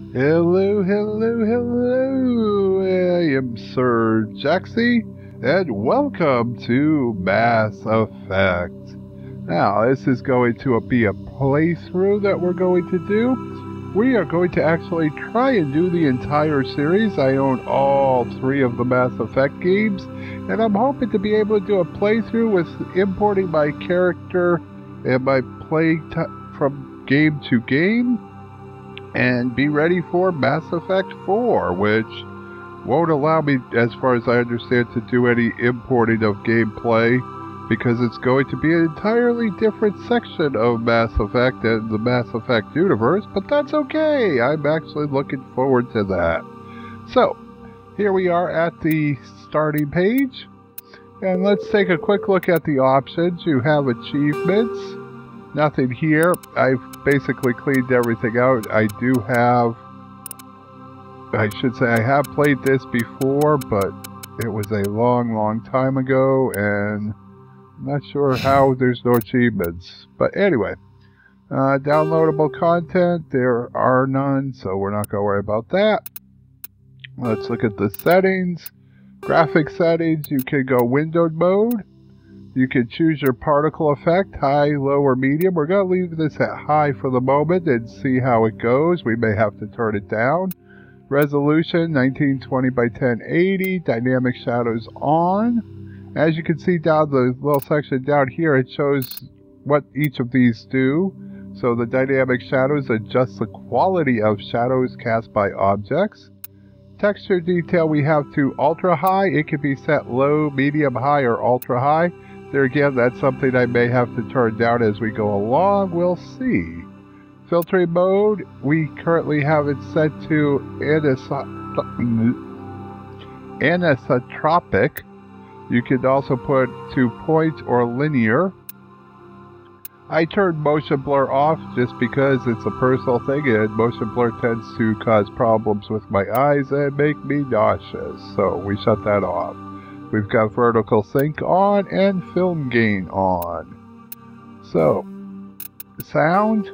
Hello, hello, hello! I am Sir Jaxxy, and welcome to Mass Effect. Now, this is going to be a playthrough that we're going to do. We are going to actually try and do the entire series. I own all 3 of the Mass Effect games, and I'm hoping to be able to do a playthrough with importing my character and my playing from game to game. And be ready for Mass Effect 4, which won't allow me, as far as I understand, to do any importing of gameplay, because it's going to be an entirely different section of Mass Effect and the Mass Effect universe, but that's okay. I'm actually looking forward to that. So, here we are at the starting page, and let's take a quick look at the options. You have achievements. Nothing here. I've basically cleaned everything out. I have played this before, but it was a long time ago, and I'm not sure how there's no achievements. But anyway, downloadable content, there are none, so we're not going to worry about that. Let's look at the settings. Graphic settings, you can go windowed mode. You can choose your particle effect, high, low, or medium. We're going to leave this at high for the moment and see how it goes. We may have to turn it down. Resolution, 1920 by 1080. Dynamic shadows on. As you can see down the little section down here, it shows what each of these do. So the dynamic shadows adjust the quality of shadows cast by objects. Texture detail we have to ultra high. It can be set low, medium high, or ultra high. There again, that's something I may have to turn down as we go along. We'll see. Filtering mode, we currently have it set to anisotropic. You can also put to point or linear. I turned motion blur off just because it's a personal thing, and motion blur tends to cause problems with my eyes and make me nauseous. So we shut that off. We've got vertical sync on and film gain on. So, sound,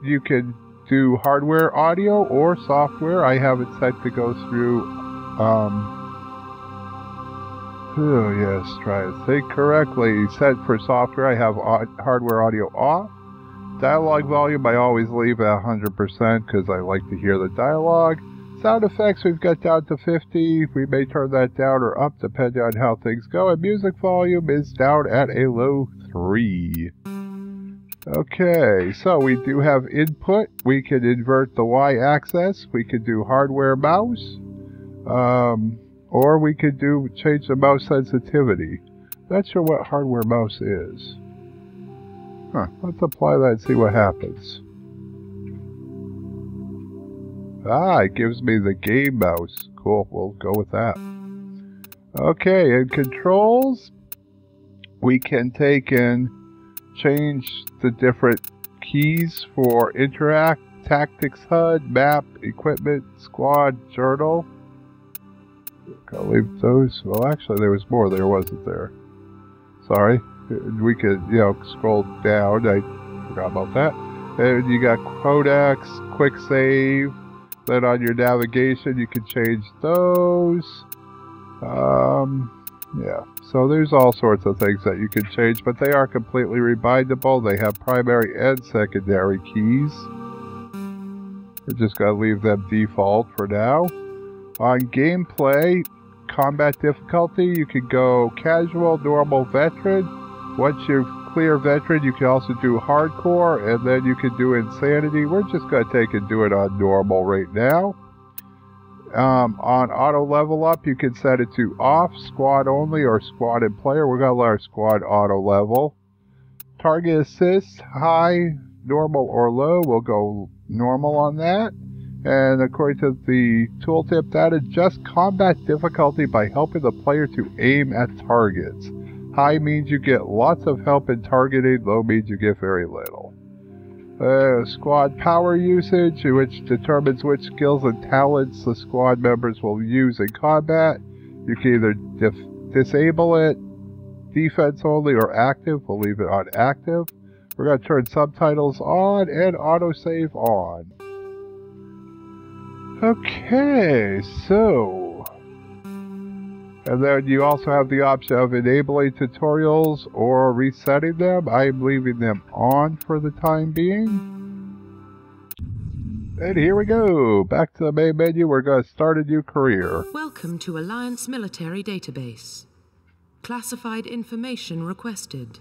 you can do hardware audio or software. I have it set to go through, try to think correctly. Set for software, I have hardware audio off. Dialogue volume, I always leave at 100% because I like to hear the dialogue. Sound effects, we've got down to 50. We may turn that down or up depending on how things go. And music volume is down at a low 3. Okay, so we do have input. We can invert the Y-axis. We could do hardware mouse. Or we could change the mouse sensitivity. Not sure what hardware mouse is. Let's apply that and see what happens. It gives me the game mouse. Cool, we'll go with that. Okay, in controls, we can take and change the different keys for interact, tactics HUD, map, equipment, squad, journal. Gotta leave those. Well, actually, there was more there, wasn't there? Sorry. We could, scroll down. I forgot about that. And you got codecs, quick save. Then on your navigation, you can change those. So there's all sorts of things that you can change, but they are completely rebindable. They have primary and secondary keys. We're just going to leave them default for now. On gameplay, combat difficulty, you can go casual, normal, veteran. Once you clear veteran, you can also do hardcore, and then you can do insanity. We're just going to take and do it on normal right now. On auto level up, you can set it to off, squad only, or squad and player. We're going to let our squad auto level. Target assist, high, normal, or low. We'll go normal on that. And according to the tooltip, that adjusts combat difficulty by helping the player to aim at targets. High means you get lots of help in targeting, low means you get very little. Squad power usage, which determines which skills and talents the squad members will use in combat. You can either disable it, defense only, or active. We'll leave it on active. We're going to turn subtitles on and autosave on. Okay, so... And then you also have the option of enabling tutorials or resetting them. I'm leaving them on for the time being. And here we go. Back to the main menu. We're going to start a new career. Welcome to Alliance Military Database. Classified information requested.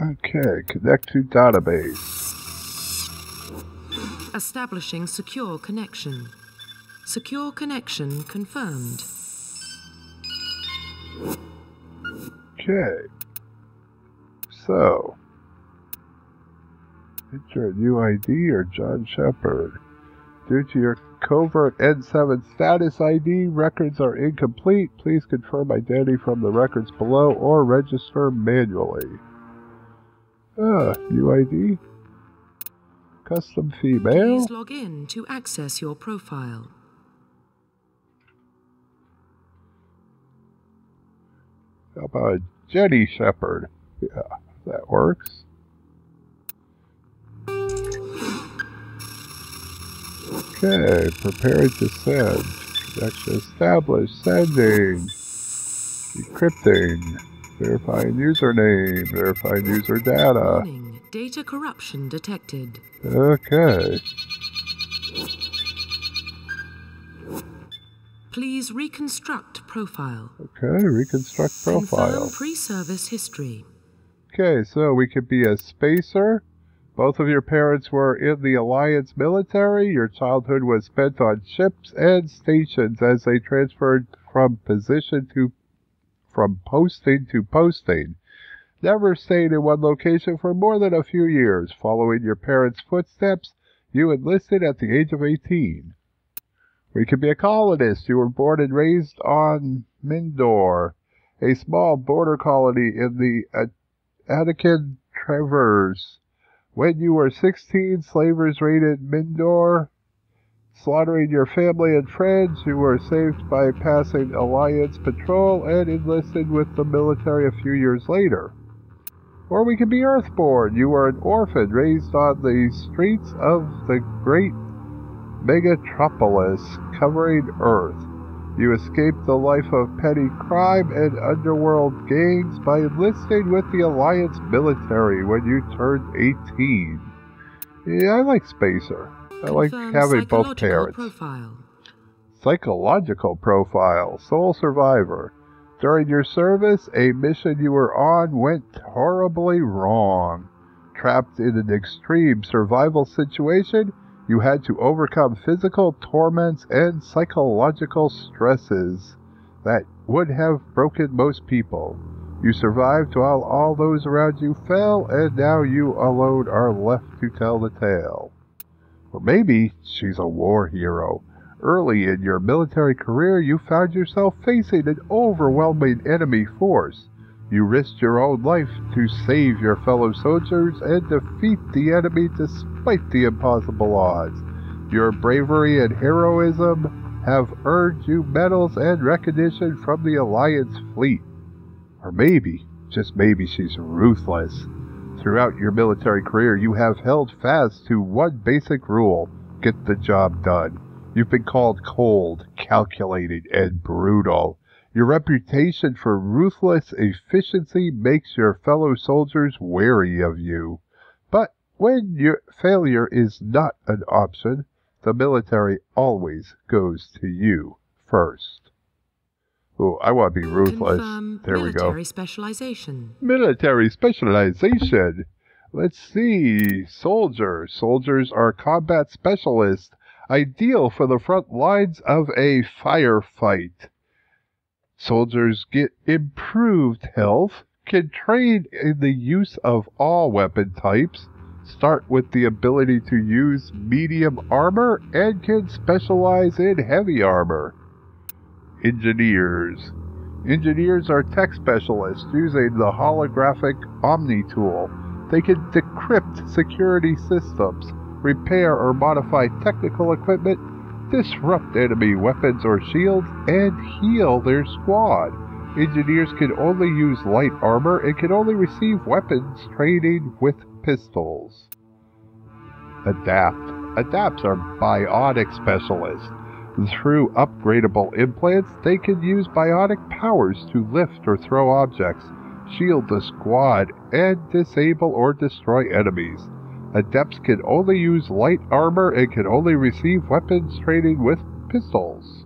Okay, connect to database. Establishing secure connection. Secure connection confirmed. Okay. So. Enter a new ID or John Shepard. Due to your covert N7 status ID, records are incomplete. Please confirm identity from the records below or register manually. New ID. Custom female. Please log in to access your profile. How about Jenny Shepard? Yeah, that works. Okay, preparing to send. Connection established. Sending. Decrypting. Verifying username. Verifying user data. Warning. Data corruption detected. Okay. Please reconstruct profile. Okay, reconstruct profile. Confirm pre-service history. Okay, so we could be a spacer. Both of your parents were in the Alliance military. Your childhood was spent on ships and stations as they transferred from posting to posting. Never stayed in one location for more than a few years. Following your parents' footsteps, you enlisted at the age of 18. We could be a colonist. You were born and raised on Mindor, a small border colony in the Attican Traverse. When you were 16, slavers raided Mindor, slaughtering your family and friends. You were saved by passing Alliance patrol and enlisted with the military a few years later. Or we could be Earthborn. You were an orphan raised on the streets of the great megatropolis covering Earth. You escaped the life of petty crime and underworld gangs by enlisting with the Alliance military when you turned 18. Yeah, I like Spacer. I like having both parents. Profile. Psychological profile. Sole survivor. During your service, a mission you were on went horribly wrong. Trapped in an extreme survival situation, you had to overcome physical torments and psychological stresses that would have broken most people. You survived while all those around you fell, and now you alone are left to tell the tale. Or maybe she's a war hero. Early in your military career, you found yourself facing an overwhelming enemy force. You risked your own life to save your fellow soldiers and defeat the enemy despite the impossible odds. Your bravery and heroism have earned you medals and recognition from the Alliance fleet. Or maybe, just maybe, she's ruthless. Throughout your military career, you have held fast to one basic rule: get the job done. You've been called cold, calculated, and brutal. Your reputation for ruthless efficiency makes your fellow soldiers wary of you. But when your failure is not an option, the military always goes to you first. Oh, I want to be ruthless. There we go. Military specialization. Military specialization. Let's see. Soldier. Soldiers are combat specialists, ideal for the front lines of a firefight. Soldiers get improved health, can train in the use of all weapon types, start with the ability to use medium armor, and can specialize in heavy armor. Engineers. Engineers are tech specialists using the holographic Omni tool. They can decrypt security systems, repair or modify technical equipment, disrupt enemy weapons or shields, and heal their squad. Engineers can only use light armor and can only receive weapons training with pistols. Adapt. Adapts are biotic specialists. Through upgradable implants, they can use biotic powers to lift or throw objects, shield the squad, and disable or destroy enemies. Adepts can only use light armor and can only receive weapons training with pistols.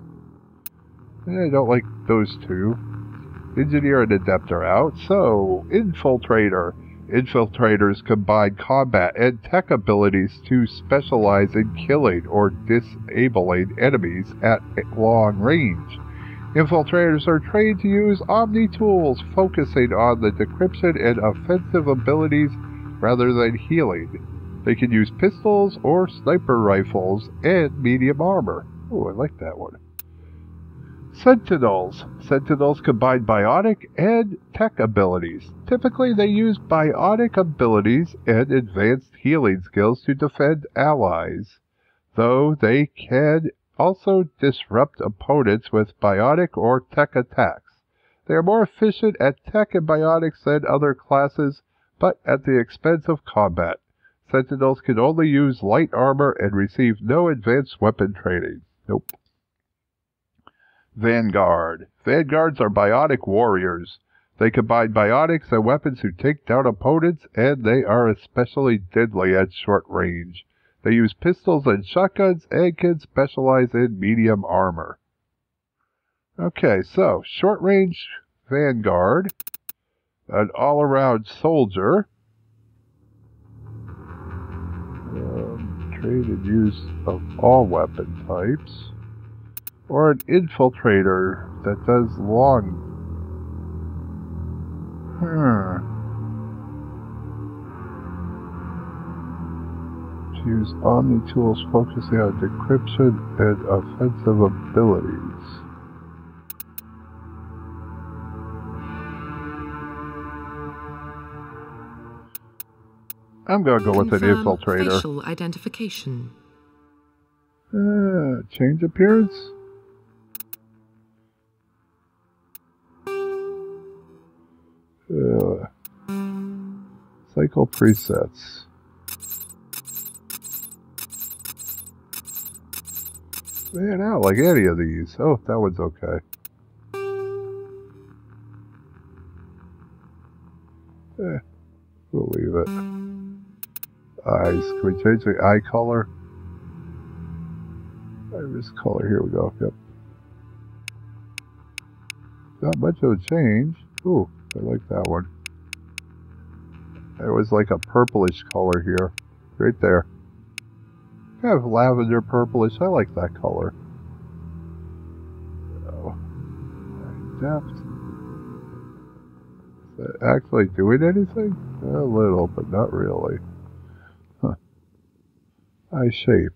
I don't like those two. Engineer and Adept are out, so Infiltrator. Infiltrators combine combat and tech abilities to specialize in killing or disabling enemies at long range. Infiltrators are trained to use Omni-tools, focusing on the decryption and offensive abilities rather than healing. They can use pistols or sniper rifles and medium armor. Oh, I like that one. Sentinels. Sentinels combine biotic and tech abilities. Typically, they use biotic abilities and advanced healing skills to defend allies, though they can also disrupt opponents with biotic or tech attacks. They are more efficient at tech and biotics than other classes, but at the expense of combat. Sentinels can only use light armor and receive no advanced weapon training. Nope. Vanguard. Vanguards are biotic warriors. They combine biotics and weapons to take down opponents, and they are especially deadly at short range. They use pistols and shotguns and can specialize in medium armor. Okay, so short range Vanguard, an all-around soldier, trade and use of all weapon types, or an infiltrator that does long. To use Omni-tools focusing on decryption and offensive abilities. I'm gonna go with an infiltrator. Facial identification. Change appearance? Cycle presets. Man, I don't like any of these. Oh, that one's okay. We'll leave it. Eyes. Can we change the eye color? Iris color. Here we go. Yep. Not much of a change. Ooh, I like that one. It was like a purplish color here. Right there. Kind of lavender purplish. I like that color. Oh. Depth. Is that actually doing anything? A little, but not really. Huh. Eye shape.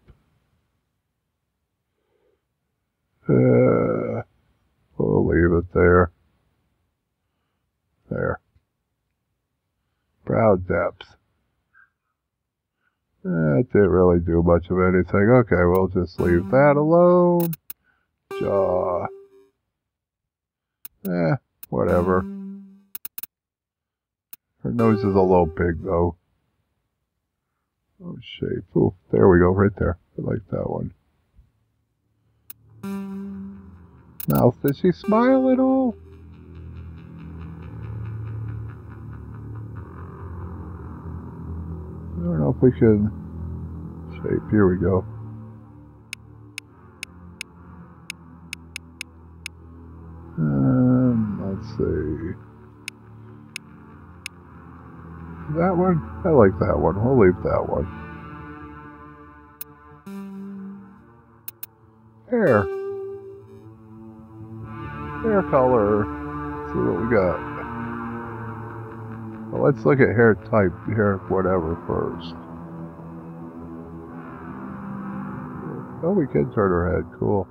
We'll leave it there. There. Brow depth. It didn't really do much of anything. Okay, we'll just leave that alone. Jaw. Whatever. Her nose is a little big, though. Oh, shape. Ooh, there we go, right there. I like that one. Mouth. Does she smile at all? I don't know if we can shape. Here we go. Let's see. That one? I like that one. We'll leave that one. Hair. Hair color. Let's see what we got. Well, let's look at hair type, hair whatever first. Oh, we can turn her head. Cool.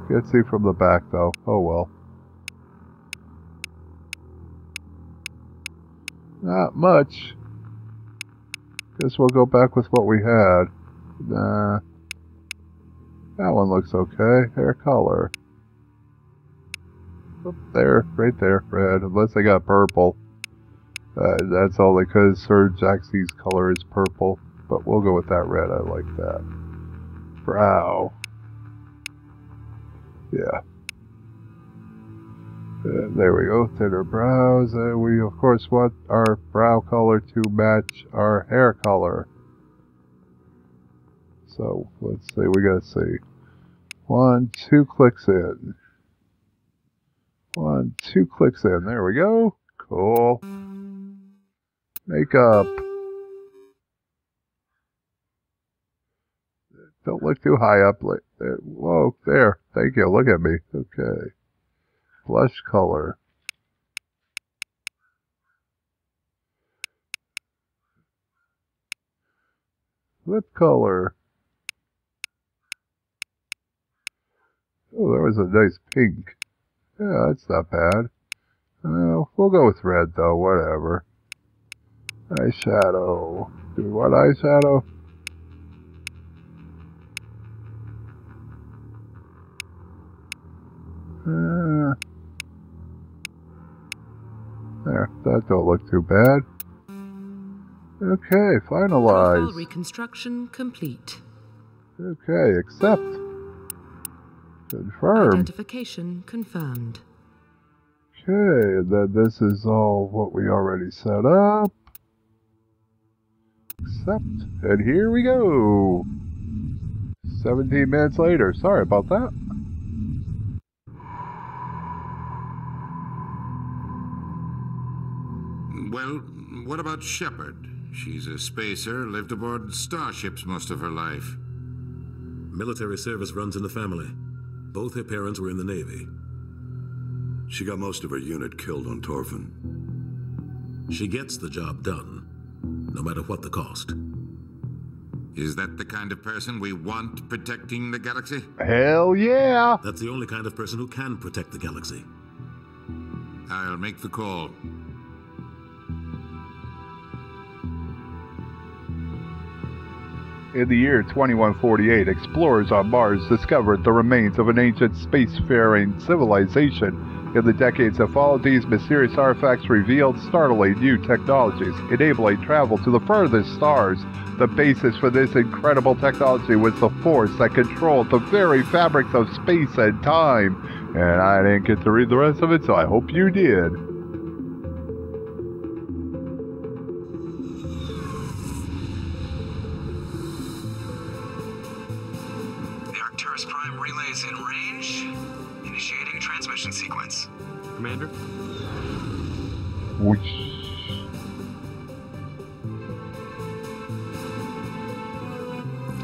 Can't see from the back, though. Oh, well. Not much. Guess we'll go back with what we had. Nah. That one looks okay. Hair color. Up there. Right there. Red. Unless they got purple. That's only because Sir Jaxxy's color is purple. but we'll go with that red. I like that. Brow. Yeah. There we go. Thinner brows. We, of course, want our brow color to match our hair color. So, let's see. We gotta see. 1, 2 clicks in. 1, 2 clicks in. There we go. Cool. Makeup. Don't look too high up. Whoa, there. Thank you. Look at me. Okay. Blush color. Lip color. Oh, there was a nice pink. Yeah, that's not bad. We'll go with red, though. Whatever. Eyeshadow. Do we want eyeshadow? There, that don't look too bad. Okay, finalize. Profile reconstruction complete. Okay, accept. Confirm. Identification confirmed. Okay, and then this is all what we already set up. Accept. And here we go. 17 minutes later. Sorry about that. Well, what about Shepard? She's a spacer, lived aboard starships most of her life. Military service runs in the family. Both her parents were in the Navy. She got most of her unit killed on Torfin. She gets the job done, no matter what the cost. Is that the kind of person we want protecting the galaxy? Hell yeah! That's the only kind of person who can protect the galaxy. I'll make the call. In the year 2148, explorers on Mars discovered the remains of an ancient spacefaring civilization. In the decades that followed, these mysterious artifacts revealed startling new technologies, enabling travel to the furthest stars. The basis for this incredible technology was the force that controlled the very fabrics of space and time. And I didn't get to read the rest of it, so I hope you did. Prime relays in range. Initiating transmission sequence. Commander? Whoosh.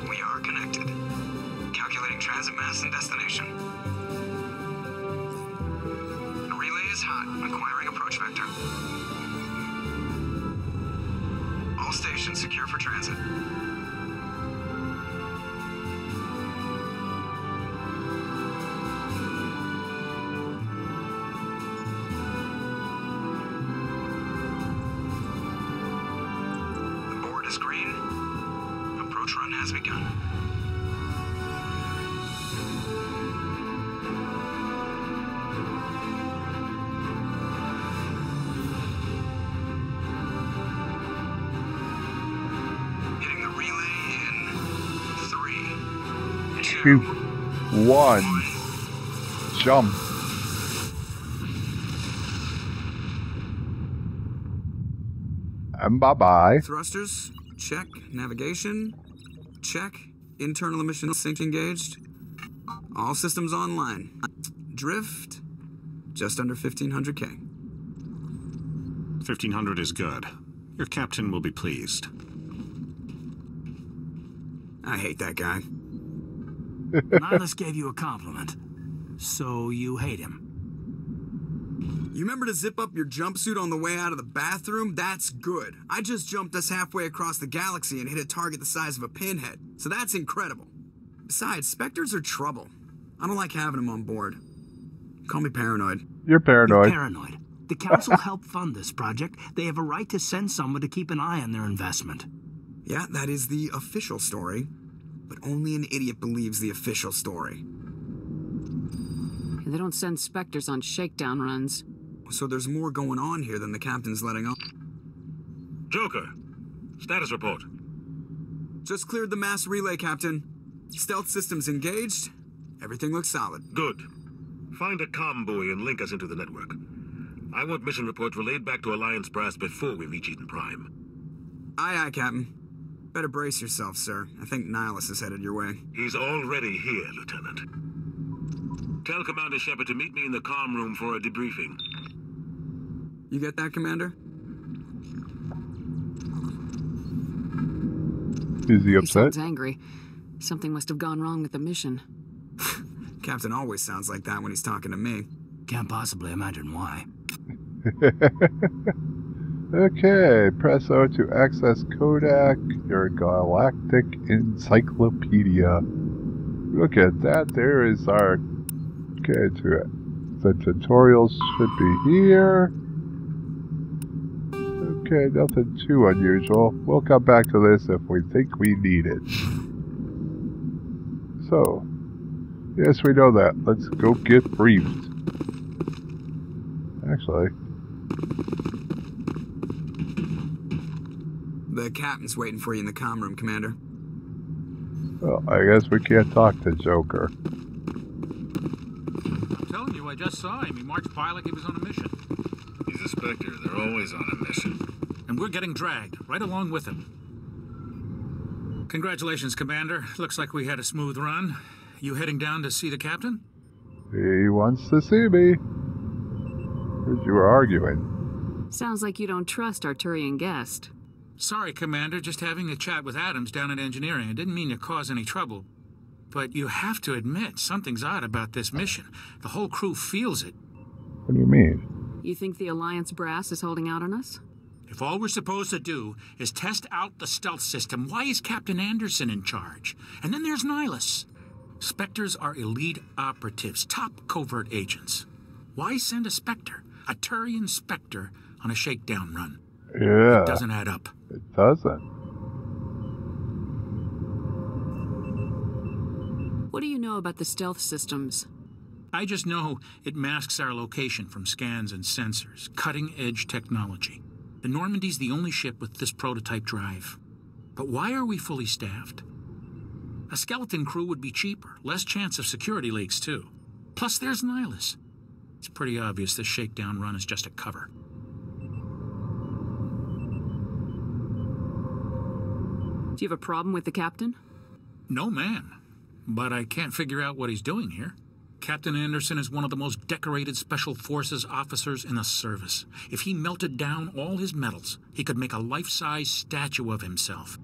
We are connected. Calculating transit mass and destination. The relay is hot. Acquiring approach vector. All stations secure for transit. Is green. Approach run has begun. Hitting the relay in 3, 2, 1. Jump. And bye-bye. Thrusters, check. Navigation, check. Internal emission sync engaged. All systems online. Drift, just under 1500K. 1500 is good. Your captain will be pleased. I hate that guy. Nihilus gave you a compliment. So you hate him. You remember to zip up your jumpsuit on the way out of the bathroom? That's good. I just jumped us halfway across the galaxy and hit a target the size of a pinhead. So that's incredible. Besides, Spectres are trouble. I don't like having them on board. Call me paranoid. You're paranoid. You're paranoid. The Council helped fund this project. They have a right to send someone to keep an eye on their investment. Yeah, that is the official story. But only an idiot believes the official story. They don't send Spectres on shakedown runs. So there's more going on here than the captain's letting on. Joker, status report. Just cleared the mass relay, Captain. Stealth systems engaged. Everything looks solid. Good. Find a comm buoy and link us into the network. I want mission reports relayed back to Alliance brass before we reach Eden Prime. Aye, aye, Captain. Better brace yourself, sir. I think Nihilus is headed your way. He's already here, Lieutenant. Tell Commander Shepard to meet me in the comm room for a debriefing. You get that, Commander? Is he He upset? sounds angry. Something must have gone wrong with the mission. Captain always sounds like that when he's talking to me. Can't possibly imagine why. Okay, press O to access Kodak, your galactic encyclopedia. Look at that, there is our... Okay, the tutorials should be here. Okay, nothing too unusual. We'll come back to this if we think we need it. So, yes, we know that. Let's go get briefed. Actually... The captain's waiting for you in the comm room, Commander. Well, I guess we can't talk to Joker. I'm telling you, I just saw him. He marched by like he was on a mission. He's a Spectre. They're always on a mission. And we're getting dragged, right along with him. Congratulations, Commander. Looks like we had a smooth run. You heading down to see the captain? He wants to see me. Because you were arguing. Sounds like you don't trust our Turian guest. Sorry, Commander. Just having a chat with Adams down at engineering. I didn't mean to cause any trouble. But you have to admit, something's odd about this mission. The whole crew feels it. What do you mean? You think the Alliance brass is holding out on us? If all we're supposed to do is test out the stealth system, why is Captain Anderson in charge? And then there's Nihilus. Spectres are elite operatives, top covert agents. Why send a Spectre, a Turian Spectre, on a shakedown run? Yeah. It doesn't add up. It doesn't. What do you know about the stealth systems? I just know it masks our location from scans and sensors. Cutting-edge technology. The Normandy's the only ship with this prototype drive. But why are we fully staffed? A skeleton crew would be cheaper. Less chance of security leaks, too. Plus, there's Nihilus. It's pretty obvious this shakedown run is just a cover. Do you have a problem with the captain? No, man. But I can't figure out what he's doing here. Captain Anderson is one of the most decorated Special Forces officers in the service. If he melted down all his medals, he could make a life-size statue of himself.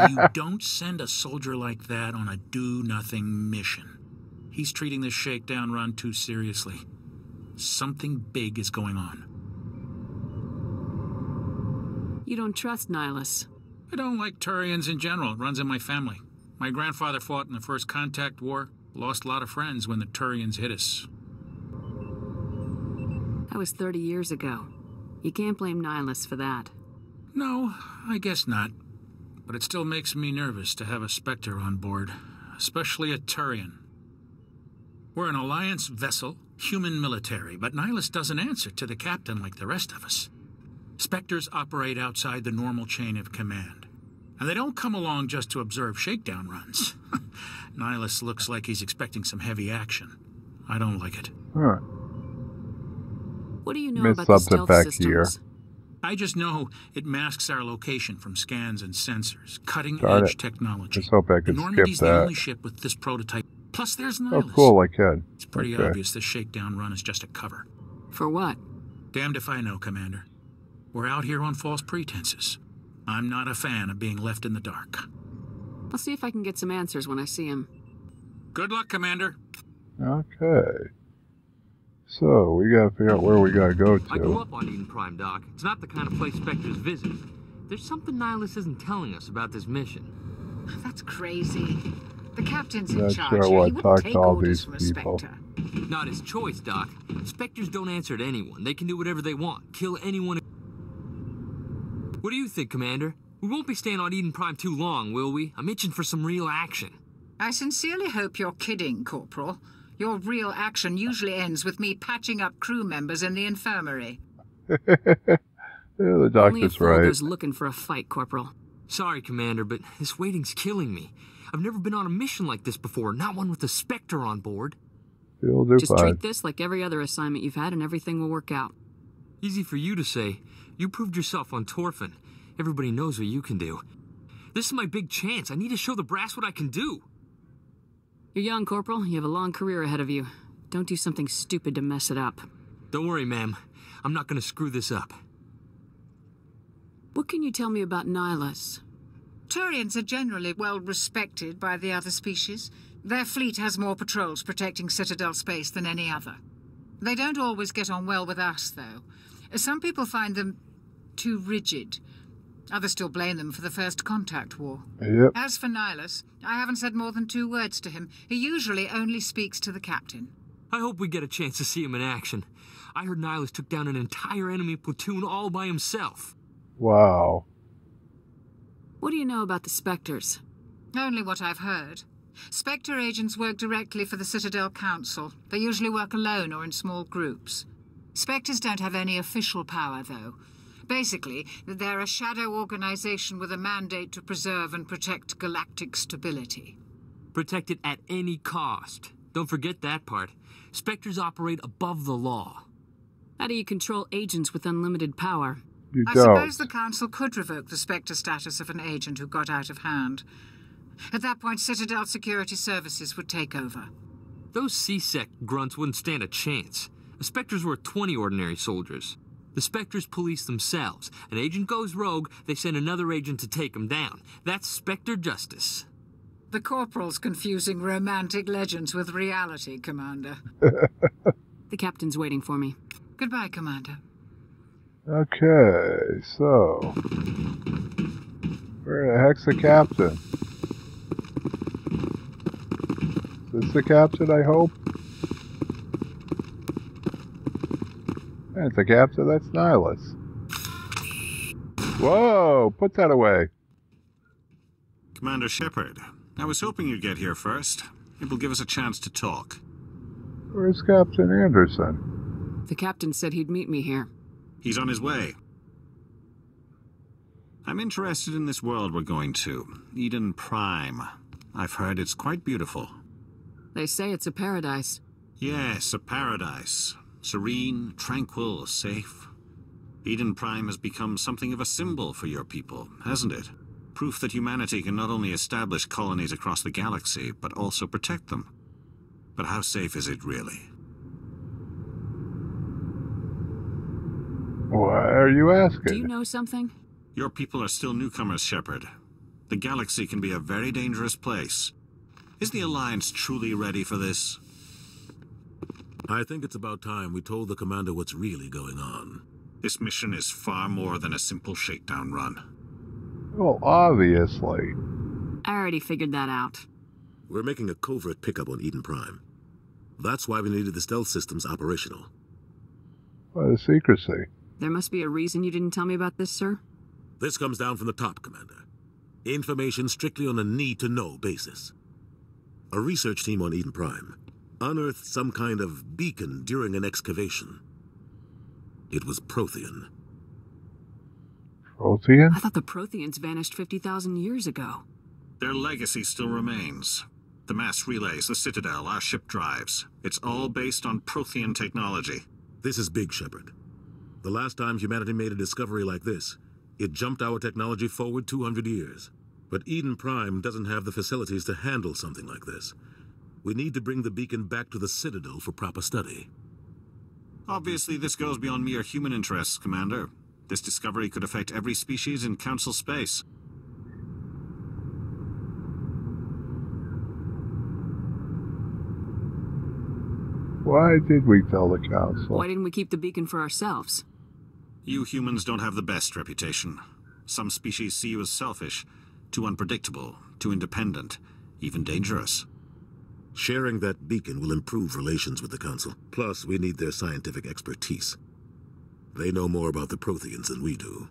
You don't send a soldier like that on a do-nothing mission. He's treating this shakedown run too seriously. Something big is going on. You don't trust Nihilus. I don't like Turians in general. It runs in my family. My grandfather fought in the First Contact War. Lost a lot of friends when the Turians hit us. That was 30 years ago. You can't blame Nihilus for that. No, I guess not. But it still makes me nervous to have a Spectre on board. Especially a Turian. We're an Alliance vessel, human military, but Nihilus doesn't answer to the captain like the rest of us. Spectres operate outside the normal chain of command. And they don't come along just to observe shakedown runs. Nihilus looks like he's expecting some heavy action. I don't like it. Huh. What do you know Missed about the something stealth back systems? here. I just know it masks our location from scans and sensors. Darn Cutting-edge it. technology. Just hope I The could Normandy's skip the that. only ship with this prototype. Plus there's Oh, Nihilus. cool, I can. It's pretty Okay. obvious this shakedown run is just a cover. For what? Damned if I know, Commander. We're out here on false pretenses. I'm not a fan of being left in the dark. I'll see if I can get some answers when I see him. Good luck, Commander. Okay. So, we gotta figure out where we gotta go I grew to. up on Eden Prime, Doc. It's not the kind of place Spectres visit. There's something Nihilus isn't telling us about this mission. That's crazy. The captain's in Not charge sure I here. He wanna wouldn't talk take to all orders these from a people. Spectre. Not his choice, Doc. Spectres don't answer to anyone. They can do whatever they want. Kill anyone. What do you think, Commander? We won't be staying on Eden Prime too long, will we? I'm itching for some real action. I sincerely hope you're kidding, Corporal. Your real action usually ends with me patching up crew members in the infirmary. Yeah, the Only a doctor's fool right. goes looking for a fight, Corporal. Sorry, Commander, but this waiting's killing me. I've never been on a mission like this before, not one with a Spectre on board. You'll do Just fine. treat this like every other assignment you've had and everything will work out. Easy for you to say. You proved yourself on Torfin. Everybody knows what you can do. This is my big chance. I need to show the brass what I can do. You're young, Corporal. You have a long career ahead of you. Don't do something stupid to mess it up. Don't worry, ma'am. I'm not going to screw this up. What can you tell me about Nihilus? Turians are generally well respected by the other species. Their fleet has more patrols protecting Citadel space than any other. They don't always get on well with us, though. Some people find them too rigid. Others still blame them for the First Contact War. Yep. As for Nihilus, I haven't said more than 2 words to him. He usually only speaks to the captain. I hope we get a chance to see him in action. I heard Nihilus took down an entire enemy platoon all by himself. Wow. What do you know about the Spectres? Only what I've heard. Spectre agents work directly for the Citadel Council. They usually work alone or in small groups. Spectres don't have any official power, though. Basically, they're a shadow organization with a mandate to preserve and protect galactic stability. Protect it at any cost. Don't forget that part. Spectres operate above the law. How do you control agents with unlimited power? You I don't. suppose the Council could revoke the Spectre status of an agent who got out of hand. At that point, Citadel Security Services would take over. Those C-Sec grunts wouldn't stand a chance. The Spectres were 20 ordinary soldiers. The Spectres police themselves. An agent goes rogue, they send another agent to take him down. That's Spectre justice. The Corporal's confusing romantic legends with reality, Commander. The captain's waiting for me. Goodbye, Commander. Okay, so... where the heck's the captain? Is this the captain, I hope? That's the captain, that's Nihilus. Whoa, put that away. Commander Shepard, I was hoping you'd get here first. It will give us a chance to talk. Where's Captain Anderson? The captain said he'd meet me here. He's on his way. I'm interested in this world we're going to, Eden Prime. I've heard it's quite beautiful. They say it's a paradise. Yes, a paradise. Serene, tranquil, safe. Eden Prime has become something of a symbol for your people, hasn't it? Proof that humanity can not only establish colonies across the galaxy, but also protect them. But how safe is it really? Why are you asking? Do you know something? Your people are still newcomers, Shepard. The galaxy can be a very dangerous place. Is the Alliance truly ready for this? I think it's about time we told the Commander what's really going on. This mission is far more than a simple shakedown run. Well, obviously. I already figured that out. We're making a covert pickup on Eden Prime. That's why we needed the stealth systems operational. Why the secrecy? There must be a reason you didn't tell me about this, sir? This comes down from the top, Commander. Information strictly on a need-to-know basis. A research team on Eden Prime unearthed some kind of beacon during an excavation. It was Prothean. Prothean? I thought the Protheans vanished 50,000 years ago. Their legacy still remains. The mass relays, the Citadel, our ship drives. It's all based on Prothean technology. This is big, Shepard. The last time humanity made a discovery like this, it jumped our technology forward 200 years. But Eden Prime doesn't have the facilities to handle something like this. We need to bring the beacon back to the Citadel for proper study. Obviously, this goes beyond mere human interests, Commander. This discovery could affect every species in Council space. Why did we tell the Council? Why didn't we keep the beacon for ourselves? You humans don't have the best reputation. Some species see you as selfish, too unpredictable, too independent, even dangerous. Sharing that beacon will improve relations with the Council. Plus, we need their scientific expertise. They know more about the Protheans than we do.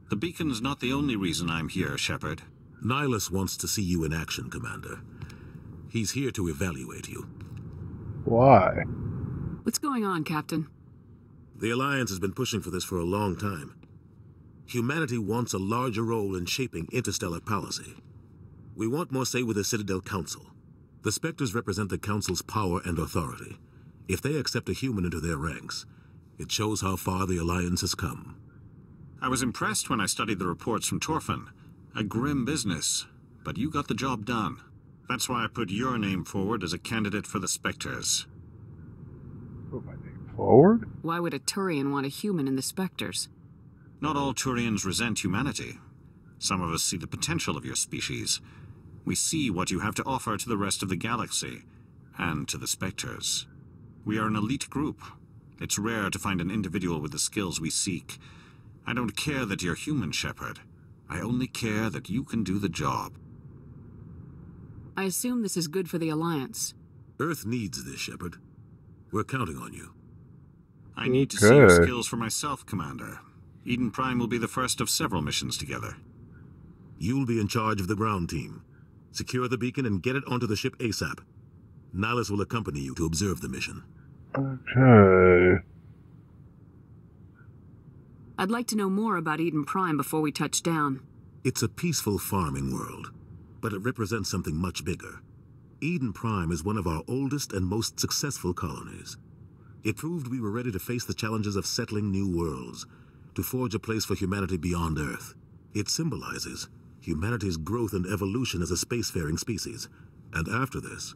The beacon's not the only reason I'm here, Shepard. Nihilus wants to see you in action, Commander. He's here to evaluate you. Why? What's going on, Captain? The Alliance has been pushing for this for a long time. Humanity wants a larger role in shaping interstellar policy. We want more say with the Citadel Council. The Spectres represent the Council's power and authority. If they accept a human into their ranks, it shows how far the Alliance has come. I was impressed when I studied the reports from Torfin. A grim business, but you got the job done. That's why I put your name forward as a candidate for the Spectres. Put my name forward? Why would a Turian want a human in the Spectres? Not all Turians resent humanity. Some of us see the potential of your species. We see what you have to offer to the rest of the galaxy, and to the Spectres. We are an elite group. It's rare to find an individual with the skills we seek. I don't care that you're human, Shepard. I only care that you can do the job. I assume this is good for the Alliance. Earth needs this, Shepard. We're counting on you. I need to see your skills for myself, Commander. Eden Prime will be the first of several missions together. You'll be in charge of the ground team. Secure the beacon and get it onto the ship ASAP. Nihilus will accompany you to observe the mission. Okay. I'd like to know more about Eden Prime before we touch down. It's a peaceful farming world, but it represents something much bigger. Eden Prime is one of our oldest and most successful colonies. It proved we were ready to face the challenges of settling new worlds, to forge a place for humanity beyond Earth. It symbolizes humanity's growth and evolution as a spacefaring species. And after this,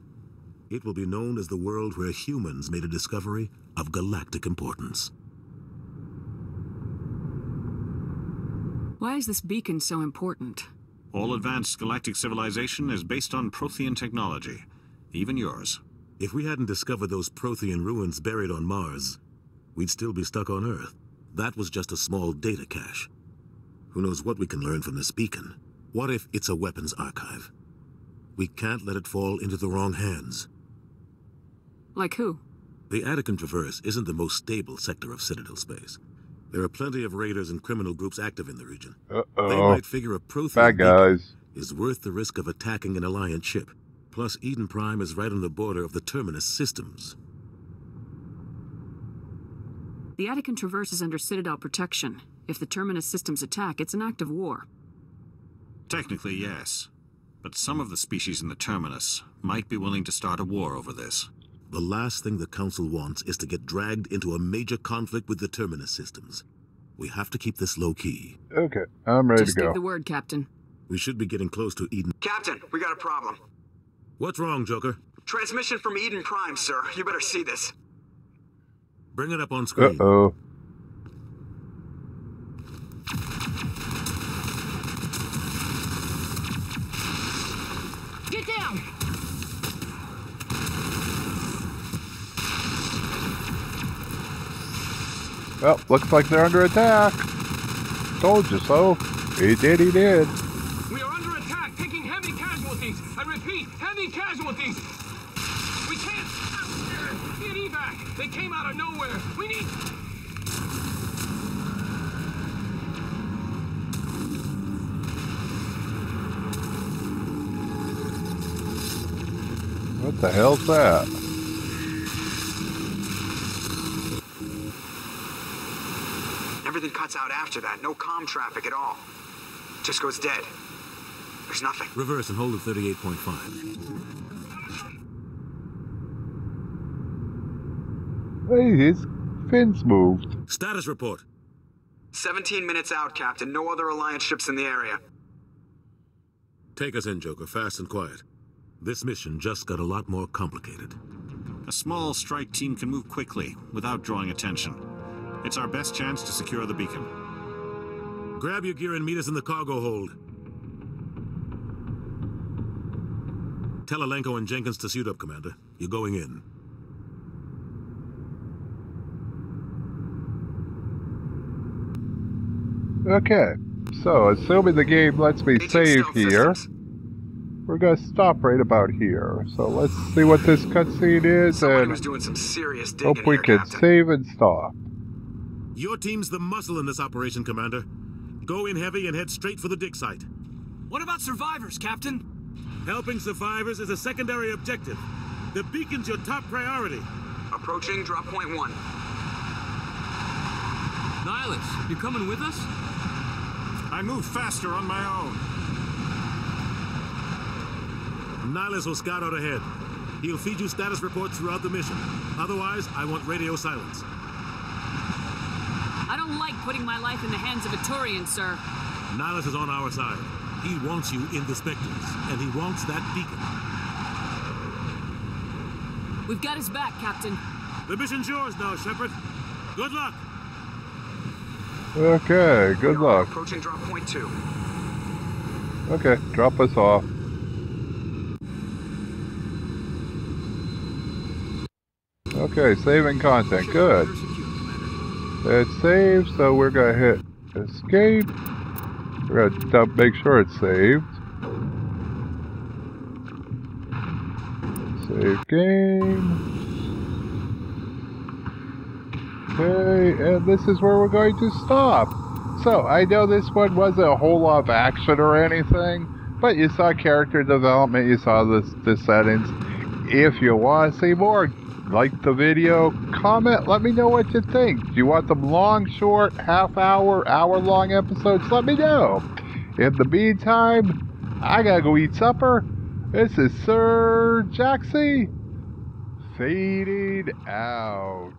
it will be known as the world where humans made a discovery of galactic importance. Why is this beacon so important? All advanced galactic civilization is based on Prothean technology, even yours. If we hadn't discovered those Prothean ruins buried on Mars, we'd still be stuck on Earth. That was just a small data cache. Who knows what we can learn from this beacon? What if it's a weapons archive? We can't let it fall into the wrong hands. Like who? The Attican Traverse isn't the most stable sector of Citadel space. There are plenty of raiders and criminal groups active in the region. Uh-oh. They might figure a Prothean beacon is worth the risk of attacking an Alliance ship. Plus, Eden Prime is right on the border of the Terminus systems. The Attican Traverse is under Citadel protection. If the Terminus systems attack, it's an act of war. Technically, yes. But some of the species in the Terminus might be willing to start a war over this. The last thing the Council wants is to get dragged into a major conflict with the Terminus systems. We have to keep this low-key. Okay, I'm ready Just to go. give the word, Captain. We should be getting close to Eden. Captain, we got a problem. What's wrong, Joker? Transmission from Eden Prime, sir. You better see this. Bring it up on screen. Uh-oh. Get down! Well, looks like they're under attack. Told you so. He did. We are under attack, taking heavy casualties. I repeat, heavy casualties. We can't get evac. They came out of nowhere. We need... What the hell's that? Everything cuts out after that. No comm traffic at all. Just goes dead. There's nothing. Reverse and hold at 38.5. Hey, his fins moved. Status report. 17 minutes out, Captain. No other Alliance ships in the area. Take us in, Joker, fast and quiet. This mission just got a lot more complicated. A small strike team can move quickly, without drawing attention. It's our best chance to secure the beacon. Grab your gear and meet us in the cargo hold. Tell Alenko and Jenkins to suit up, Commander. You're going in. Okay, so assuming the game lets me save here, we're gonna stop right about here. So let's see what this cutscene is, Somebody was doing some serious digging hope we here, can Captain. save and stop. Your team's the muscle in this operation, Commander. Go in heavy and head straight for the dig site. What about survivors, Captain? Helping survivors is a secondary objective. The beacon's your top priority. Approaching drop point 1. Nihilus, you coming with us? I move faster on my own. Nihilus will scout out ahead. He'll feed you status reports throughout the mission. Otherwise, I want radio silence. I don't like putting my life in the hands of a Turian, sir. Nihilus is on our side. He wants you in the Spectres, and he wants that beacon. We've got his back, Captain. The mission's yours now, Shepard. Good luck. Okay, good luck. Approaching drop point 2. Okay, drop us off. Okay, saving content. Good. It's saved, so we're gonna hit escape. We're gonna make sure it's saved. Save game. Okay, and this is where we're going to stop. So, I know this one wasn't a whole lot of action or anything, but you saw character development, you saw the settings. If you want to see more, like the video, comment, let me know what you think. Do you want them long, short, half-hour, hour-long episodes? Let me know. In the meantime, I gotta go eat supper. This is Sir Jaxxy, fading out.